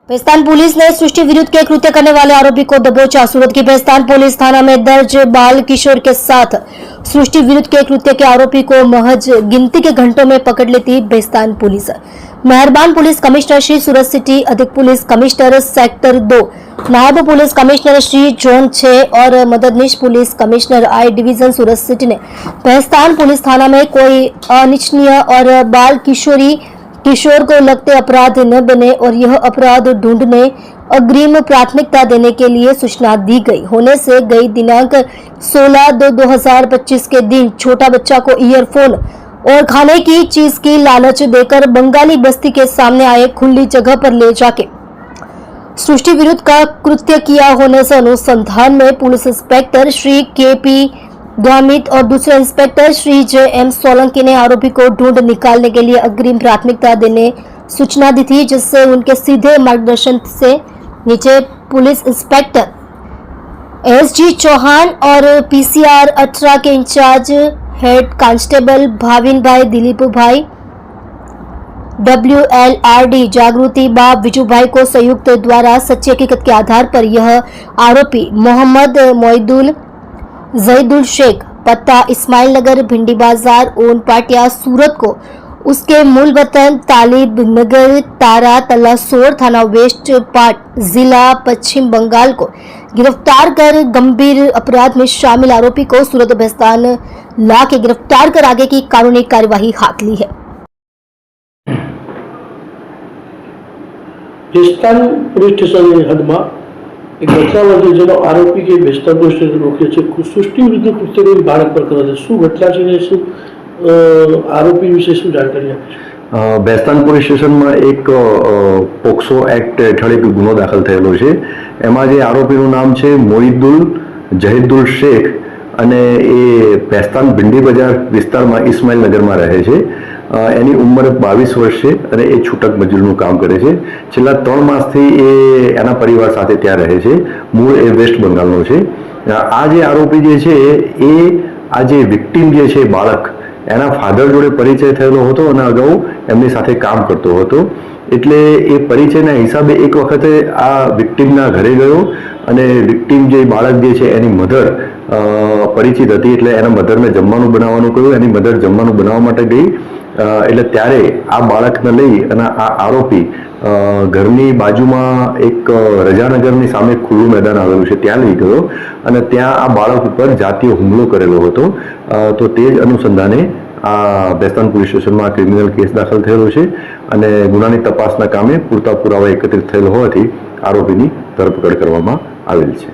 Bestan police ने सृष्टि विरुद्ध के कृत्य करने वाले आरोपी को दबोचा। सूरत की बेस्तान पुलिस थाना में दर्ज बाल किशोर के साथ सृष्टि विरुद्ध के कृत्य के आरोपी को महज गिनती के घंटों में पकड़ लेती बेस्तान पुलिस। मेहरबान पुलिस कमिश्नर श्री सूरत सिटी, अधिक पुलिस कमिश्नर सेक्टर 2, नायब पुलिस कमिश्नर श्री जोन 6 और मददनीश पुलिस कमिश्नर आई डिवीजन सूरत सिटी ने बेस्तान पुलिस थाना में कोई अनिच्छनीय और बाल किशोर को लगते अपराध न बने और यह अपराध ढूंढने अग्रिम प्राथमिकता देने के लिए सूचना दी गई होने से गई दिनांक 16/2/2025 के दिन छोटा बच्चा को ईयरफोन और खाने की चीज की लालच देकर बंगाली बस्ती के सामने आए खुली जगह पर ले जाके सृष्टि विरुद्ध का कृत्य किया होने से अनुसंधान में पुलिस इंस्पेक्टर श्री KP द्वामित और दूसरे इंस्पेक्टर श्री JM सोलंकी ने आरोपी को ढूंढ निकालने के लिए अग्रिम प्राथमिकता देने सूचना दी थी, जिससे उनके सीधे मार्गदर्शन से नीचे पुलिस इंस्पेक्टर SG चौहान और PCR 18 के इंचार्ज हेड कांस्टेबल भाविन भाई, दिलीप भाई, WLRD जागृति बाब, विजू भाई को संयुक्त द्वारा सच्ची हकीकत के आधार पर यह आरोपी मोहम्मद मोइदुल जईदुल शेख, पत्ता इस्माइल नगर, भिंडी बाजार, ओन पाटिया, सूरत को उसके मूल वतन तालिब नगर, तारा तलासोर, थाना वेस्ट पाट, जिला पश्चिम बंगाल को गिरफ्तार कर गंभीर अपराध में शामिल आरोपी को सूरत बेस्तान ला के गिरफ्तार कर आगे की कानूनी कार्यवाही हाथ ली है। बेस्तान पुलिस स्टेशन हदमा एक घटना बनी जेनो आरोपी के बेस्तान पुलिस स्टेशन रोक्યો છે। સૃષ્ટિ વિરુદ્ધ કૃત્ય કરી બાળક પર કરે છે। શું ઘટના છે ને શું આરોપી વિશે શું જાણકારી આપશો? બેસ્તાન પોલીસ સ્ટેશનમાં એક પોક્સો એક્ટ હેઠળ એક ગુનો દાખલ થયેલો છે। એમાં જે આરોપીનું નામ છે મોઇદુલ જહીદુલ શેખ અને એ બેસ્તાન ભિંડી બજાર વિસ્તારમાં ઇસ્માઇલ નગરમાં રહે છે। એની ઉંમર 22 વર્ષ છે અને એ છૂટક મજૂરીનું કામ કરે છે। છેલ્લા 3 માસથી એ એના પરિવાર સાથે ત્યાં રહે છે। મૂળ એ વેસ્ટ બંગાળનો છે। આ જે આરોપી જે છે એ આ જે વિક્ટીમ જે છે બાળક એના ફાધર જોડે પરિચય થયેલો હતો અને અગાઉ એમની સાથે કામ કરતો હતો। એટલે એ પરિચયના હિસાબે એક વખતે આ વિક્ટીમના ઘરે ગયો અને વિક્ટીમ જે બાળક જે છે એની મધર પરિચિત હતી એટલે એના મધરને જમવાનું બનાવવાનું કહ્યું। એની મધર જમવાનું બનાવવા માટે ગઈ એટલે ત્યારે આ બાળકને લઈ અને આ આરોપી ઘરની બાજુમાં એક રજાનગરની સામે ખુલ્લું મેદાન આવેલું છે ત્યાં લઈ ગયો અને ત્યાં આ બાળક ઉપર જાતીય હુમલો કરેલો હતો। તો તે જ અનુસંધાને આ બેસ્તાન પોલીસ સ્ટેશનમાં ક્રિમિનલ કેસ દાખલ થયેલો છે અને ગુનાની તપાસના કામે પૂરતા પુરાવા એકત્રિત થયેલ હોવાથી આરોપીની ધરપકડ કરવામાં આવેલ છે।